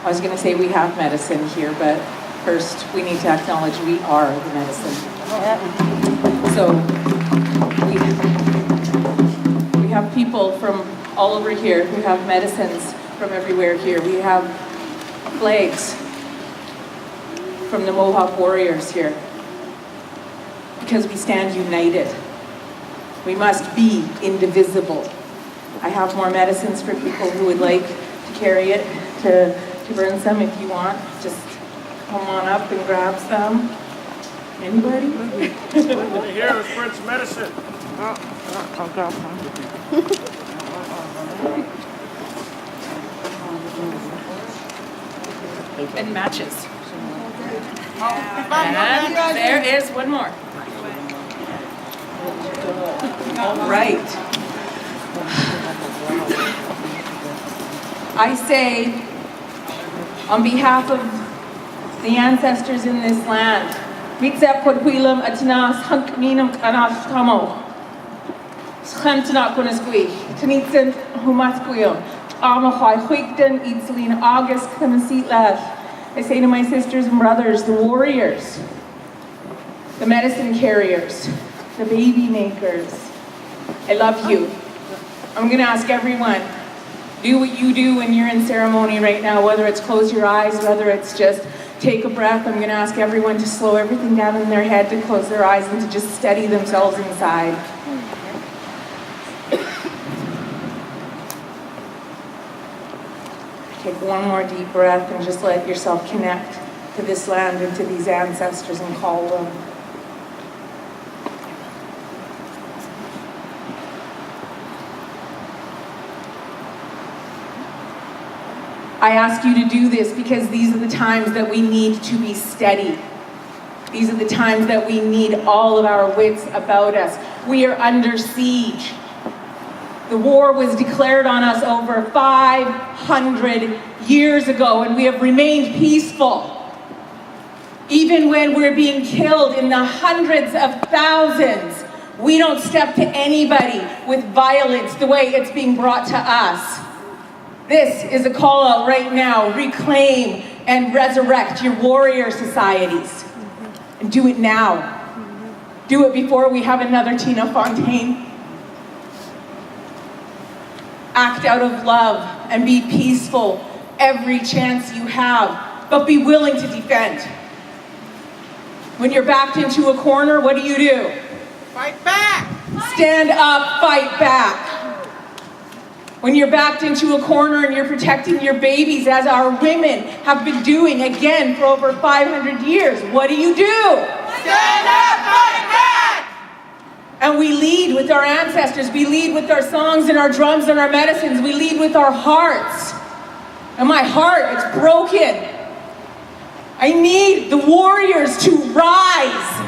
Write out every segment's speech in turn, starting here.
I was going to say we have medicine here, but first we need to acknowledge we are the medicine. So we have people from all over here who have medicines from everywhere here. We have flags from the Mohawk warriors here because we stand united. We must be indivisible. I have more medicines for people who would like to carry it, to burn some if you want. Just come on up and grab some. Anybody? Here is French medicine. I'll grab some. And matches. And there is one more. All right. I say, on behalf of the ancestors in this land, sχڵemetəna I say to my sisters and brothers, the warriors, the medicine carriers, the baby makers, I love you. I'm going to ask everyone, do what you do when you're in ceremony right now, whether it's close your eyes, whether it's just take a breath. I'm going to ask everyone to slow everything down in their head, to close their eyes, and to just steady themselves inside. Take one more deep breath and just let yourself connect to this land and to these ancestors and call them. I ask you to do this because these are the times that we need to be steady. These are the times that we need all of our wits about us. We are under siege. The war was declared on us over 500 years ago, and we have remained peaceful. Even when we're being killed in the hundreds of thousands, we don't step to anybody with violence the way it's being brought to us. This is a call out right now. Reclaim and resurrect your warrior societies. And do it now. Do it before we have another Tina Fontaine. Act out of love and be peaceful every chance you have, but be willing to defend. When you're backed into a corner, what do? Fight back! Stand up, fight back. When you're backed into a corner and you're protecting your babies, as our women have been doing again for over 500 years, what do? Stand up, fight back! And we lead with our ancestors. We lead with our songs and our drums and our medicines. We lead with our hearts. And my heart, it's broken. I need the warriors to rise.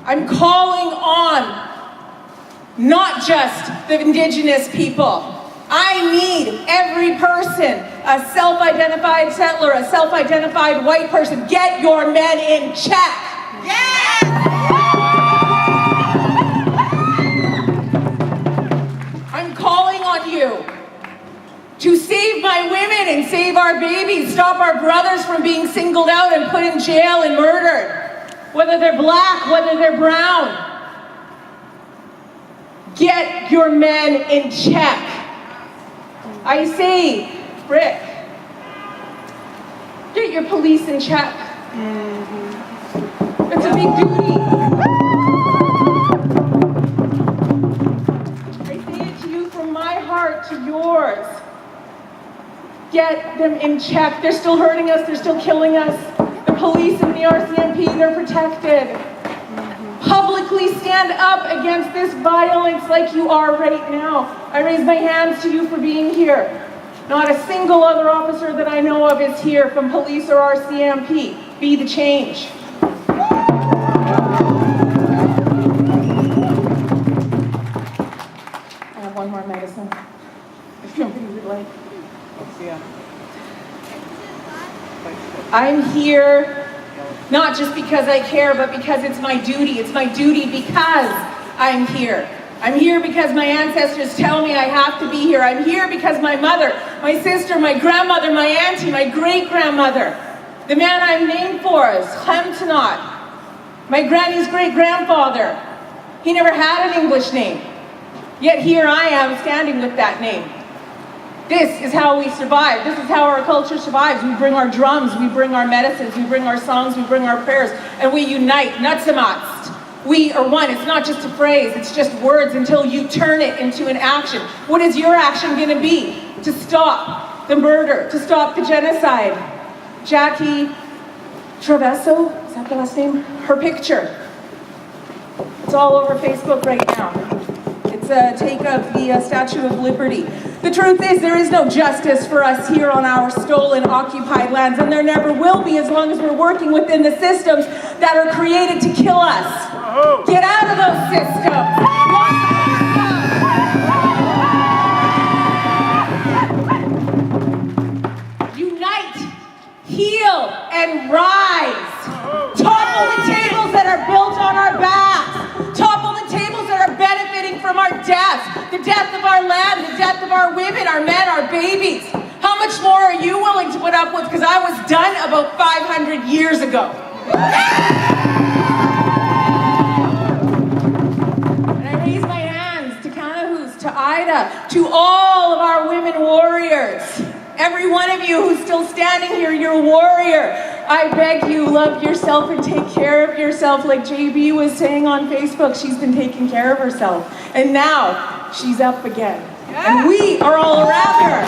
I'm calling on not just the Indigenous people. I need every person, a self-identified settler, a self-identified white person. Get your men in check. Yes! I'm calling on you to save my women and save our babies, stop our brothers from being singled out and put in jail and murdered, whether they're black, whether they're brown. Get your men in check. I say, Rick, get your police in check. It's a big duty. I say it to you from my heart to yours. Get them in check. They're still hurting us. They're still killing us. The police and the RCMP, they're protected. Publicly stand up against this violence like you are right now. I raise my hands to you for being here. Not a single other officer that I know of is here from police or RCMP. Be the change. I have one more medicine. If somebody would like. I'm here not just because I care, but because it's my duty. It's my duty because I'm here. I'm here because my ancestors tell me I have to be here. I'm here because my mother, my sister, my grandmother, my auntie, my great-grandmother, the man I'm named for is sχڵemetəna, my granny's great-grandfather. He never had an English name. Yet here I am standing with that name. This is how we survive. This is how our culture survives. We bring our drums, we bring our medicines, we bring our songs, we bring our prayers, and we unite. Nutsamast. We are one. It's not just a phrase, it's just words until you turn it into an action. What is your action going to be? To stop the murder, to stop the genocide. Jackie Travesso, is that the last name? Her picture. It's all over Facebook right now. It's a take of the Statue of Liberty. The truth is, there is no justice for us here on our stolen, occupied lands, and there never will be as long as we're working within the systems that are created to kill us. Get out of those systems. Unite, heal, and rise. Topple the tables that are built on our backs. Topple the tables that are benefiting from our deaths. The death of our land, the death of our women, our men, our babies. How much more are you willing to put up with? Because I was done about 500 years ago. And I raise my hands to Kanahus, to Ida, to all of our women warriors. Every one of you who's still standing here, you're a warrior. I beg you, love yourself and take care of yourself. Like JB was saying on Facebook, she's been taking care of herself. And now, she's up again. And we are all around her.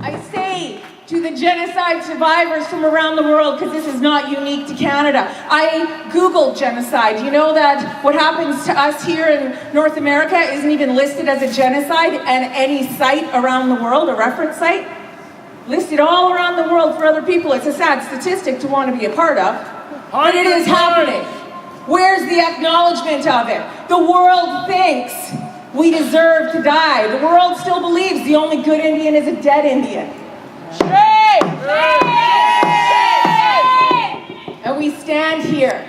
I say to the genocide survivors from around the world, because this is not unique to Canada, I Googled genocide. You know that what happens to us here in North America isn't even listed as a genocide and any site around the world, a reference site? Listed all around the world for other people. It's a sad statistic to want to be a part of, but it is happening. Where's the acknowledgement of it? The world thinks we deserve to die. The world still believes the only good Indian is a dead Indian. Shame! And we stand here,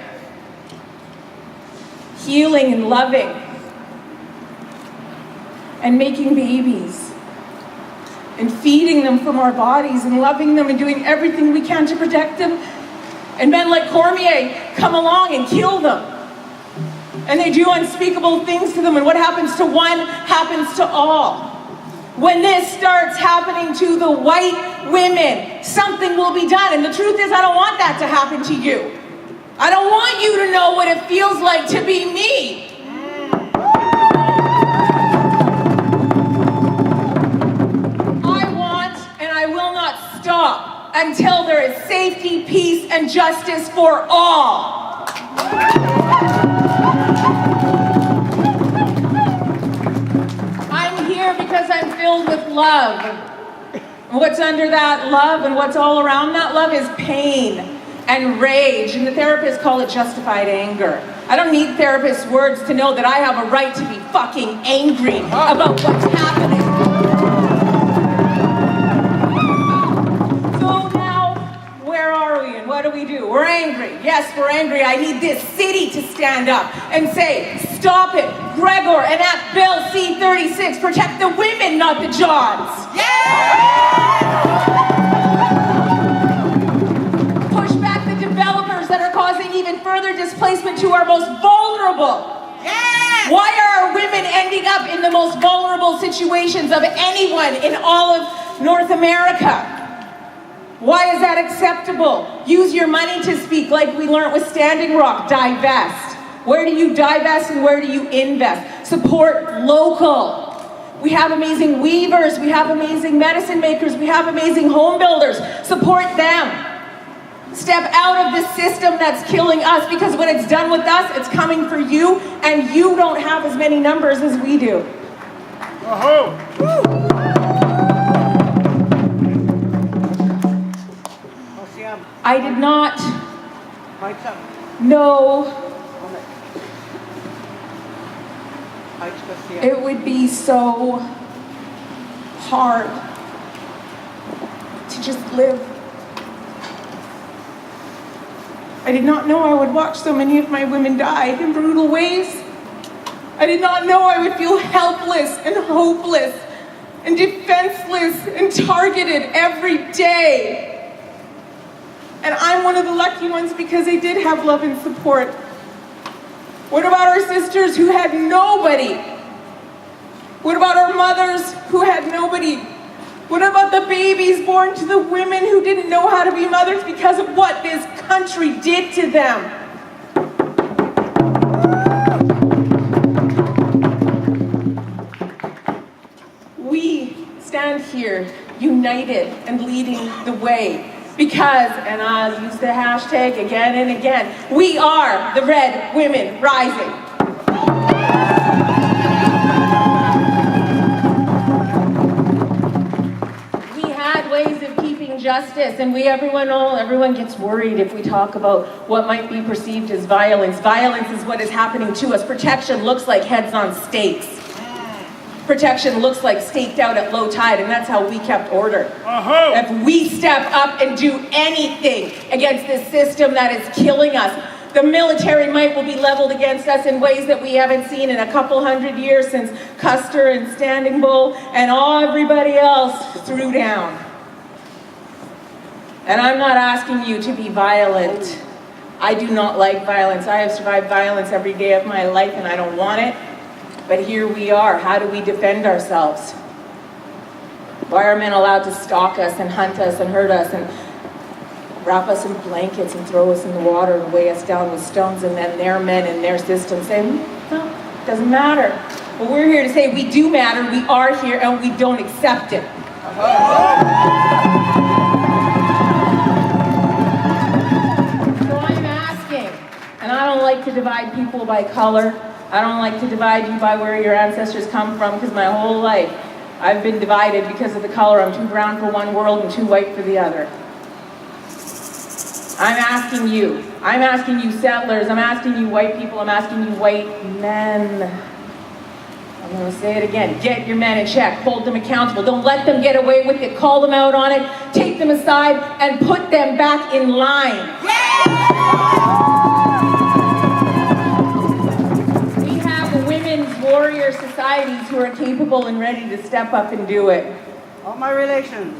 healing and loving, and making babies, and feeding them from our bodies, and loving them, and doing everything we can to protect them. And men like Cormier come along and kill them. And they do unspeakable things to them, and what happens to one happens to all. When this starts happening to the white women, something will be done. And the truth is, I don't want that to happen to you. I don't want you to know what it feels like to be me. I want, and I will not stop until there is safety, peace, and justice for all. I'm here because I'm filled with love. And what's under that love and what's all around that love is pain and rage. And the therapists call it justified anger. I don't need therapists' words to know that I have a right to be fucking angry about what's happening. What do we do? We're angry. Yes, we're angry. I need this city to stand up and say, stop it. Gregor, enact Bill C-36. Protect the women, not the Johns. Push back the developers that are causing even further displacement to our most vulnerable. Why are our women ending up in the most vulnerable situations of anyone in all of North America? Why is that acceptable? Use your money to speak, like we learned with Standing Rock. Divest. Where do you divest and where do you invest? Support local. We have amazing weavers, we have amazing medicine makers, we have amazing home builders. Support them. Step out of the system that's killing us, because when it's done with us, it's coming for you, and you don't have as many numbers as we do. Woo! I did not know it would be so hard to just live. I did not know I would watch so many of my women die in brutal ways. I did not know I would feel helpless and hopeless and defenseless and targeted every day. And I'm one of the lucky ones because I did have love and support. What about our sisters who had nobody? What about our mothers who had nobody? What about the babies born to the women who didn't know how to be mothers because of what this country did to them? We stand here united and leading the way because, and I'll use the hashtag again and again, we are the Red Women Rising. Ways of keeping justice, and everyone gets worried if we talk about what might be perceived as violence. Violence is what is happening to us. Protection looks like heads on stakes. Protection looks like staked out at low tide, and that's how we kept order. If we step up and do anything against this system that is killing us, the military might will be leveled against us in ways that we haven't seen in a couple hundred years since Custer and Standing Bull and everybody else threw down. And I'm not asking you to be violent. I do not like violence. I have survived violence every day of my life and I don't want it. But here we are. How do we defend ourselves? Why are men allowed to stalk us and hunt us and hurt us and wrap us in blankets and throw us in the water and weigh us down with stones, and then their men and their system say, no, it doesn't matter. Well, we're here to say we do matter, we are here, and we don't accept it. And I don't like to divide people by color. I don't like to divide you by where your ancestors come from, because my whole life I've been divided because of the color. I'm too brown for one world and too white for the other. I'm asking you settlers, I'm asking you white people, I'm asking you white men. I'm going to say it again. Get your men in check. Hold them accountable. Don't let them get away with it. Call them out on it. Take them aside and put them back in line. Warrior societies who are capable and ready to step up and do it. All my relations.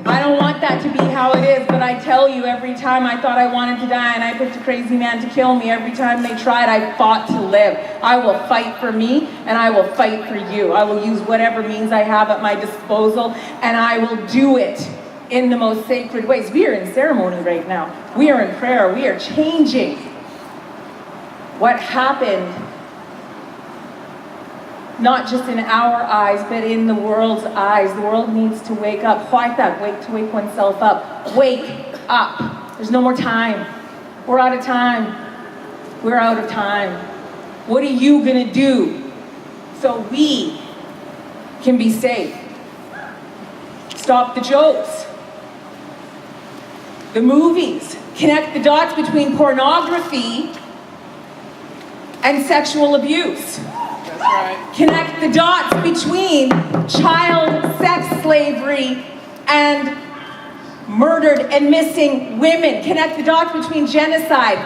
I don't want that to be how it is, but I tell you, every time I thought I wanted to die and I picked a crazy man to kill me, every time they tried, I fought to live. I will fight for me and I will fight for you. I will use whatever means I have at my disposal, and I will do it in the most sacred ways. We are in ceremony right now. We are in prayer. We are changing what happened, not just in our eyes, but in the world's eyes. The world needs to wake up. Wake oneself up. Wake up. There's no more time. We're out of time. We're out of time. What are you gonna do so we can be safe? Stop the jokes. The movies. Connect the dots between pornography and sexual abuse. That's right. Connect the dots between child sex slavery and murdered and missing women. Connect the dots between genocide.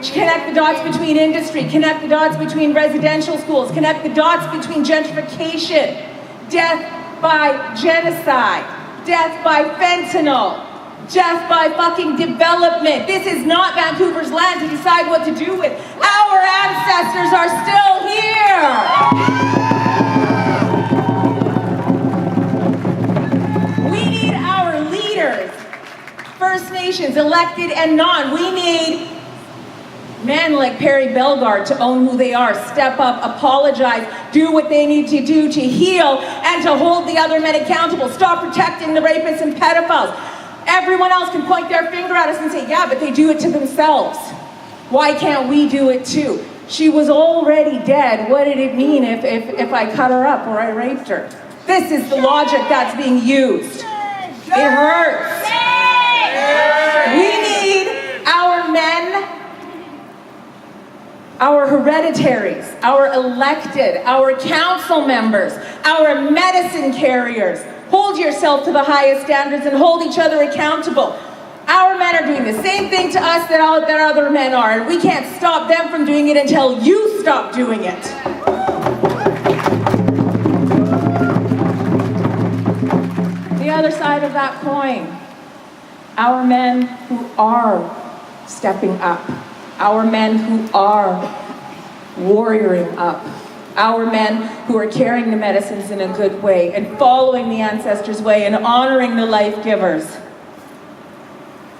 Connect the dots between industry. Connect the dots between residential schools. Connect the dots between gentrification, death by genocide, death by fentanyl, death by fucking development. This is not Vancouver's land to decide what to do with. Our ancestors are still here. We need our leaders, First Nations, elected and non. We need men like Perry Bellegarde to own who they are, step up, apologize, do what they need to do to heal and to hold the other men accountable. Stop protecting the rapists and pedophiles. Everyone else can point their finger at us and say, yeah, but they do it to themselves. Why can't we do it too? She was already dead. What did it mean if I cut her up or I raped her? This is the logic that's being used. It hurts. We need our men, our hereditaries, our elected, our council members, our medicine carriers, Hold yourself to the highest standards and hold each other accountable. Our men are doing the same thing to us that other men are, and we can't stop them from doing it until you stop doing it. The other side of that coin, our men who are stepping up, our men who are warrioring up, our men who are carrying the medicines in a good way and following the ancestors' way and honoring the life givers.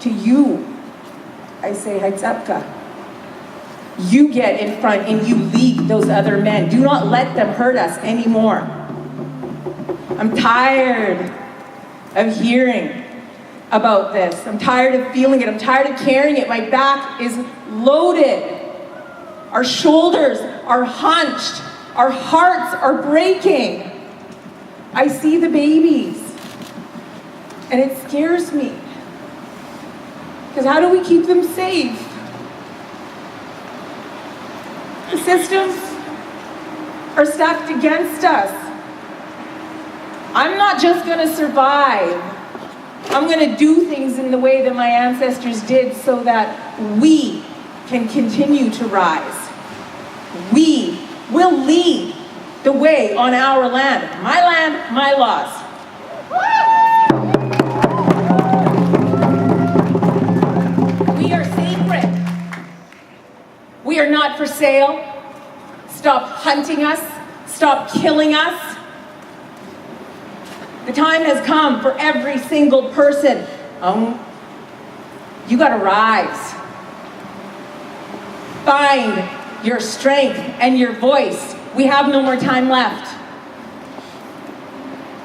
To you, I say, Haitsapka. You get in front and you lead those other men. Do not let them hurt us anymore. I'm tired of hearing about this. I'm tired of feeling it. I'm tired of carrying it. My back is loaded. Our shoulders are hunched. Our hearts are breaking. I see the babies, and it scares me. Because how do we keep them safe? The systems are stacked against us. I'm not just going to survive. I'm going to do things in the way that my ancestors did so that we can continue to rise. We will lead the way on our land. My land, my laws. We are sacred. We are not for sale. Stop hunting us. Stop killing us. The time has come for every single person. You gotta rise. Find your strength and your voice. We have no more time left.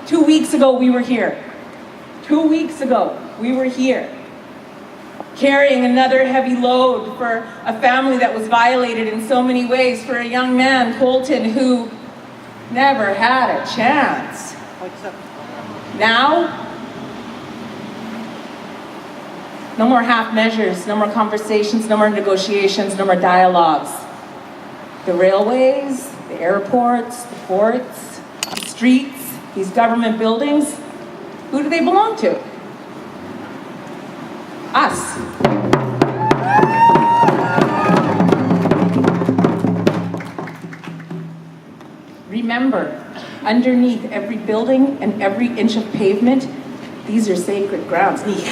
2 weeks ago, we were here. 2 weeks ago, we were here. Carrying another heavy load for a family that was violated in so many ways, for a young man, Colton, who never had a chance. Now, no more half measures, no more conversations, no more negotiations, no more dialogues. The railways, the airports, the ports, the streets, these government buildings, who do they belong to? Us. Remember, underneath every building and every inch of pavement, these are sacred grounds. This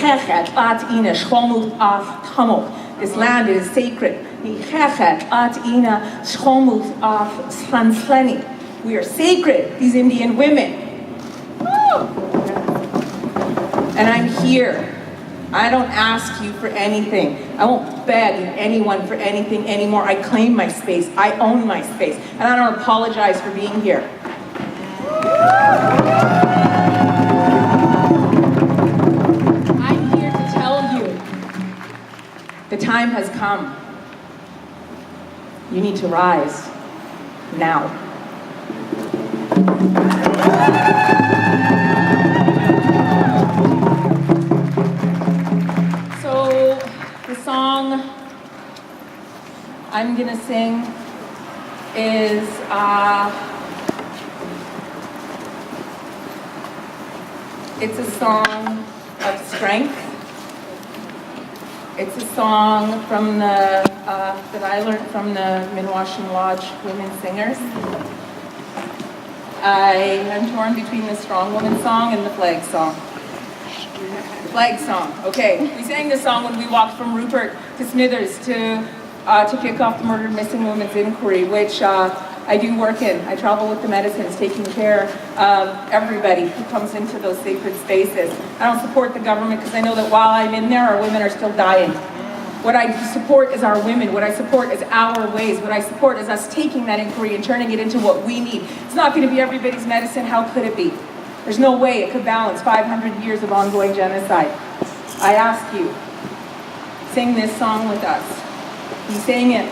land is sacred. We are sacred, these Indian women. And I'm here. I don't ask you for anything. I won't beg anyone for anything anymore. I claim my space. I own my space. And I don't apologize for being here. I'm here to tell you, the time has come. You need to rise now. So the song I'm gonna sing is it's a song of strength. It's a song from the that I learned from the Minwashin Lodge women singers. I am torn between the Strong Woman song and the flag song. The flag song, okay. We sang this song when we walked from Rupert to Smithers to kick off the Murdered Missing Women's Inquiry, which I do work in. I travel with the medicines, taking care of everybody who comes into those sacred spaces. I don't support the government because I know that while I'm in there, our women are still dying. What I support is our women. What I support is our ways. What I support is us taking that inquiry and turning it into what we need. It's not going to be everybody's medicine. How could it be? There's no way it could balance 500 years of ongoing genocide. I ask you, sing this song with us. We sang it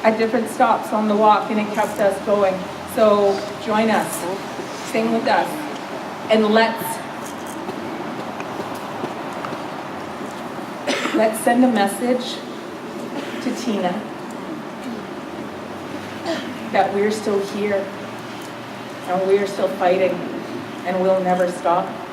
at different stops on the walk, and it kept us going. So join us, sing with us, and let's send a message to Tina that we're still here, and we're still fighting, and we'll never stop.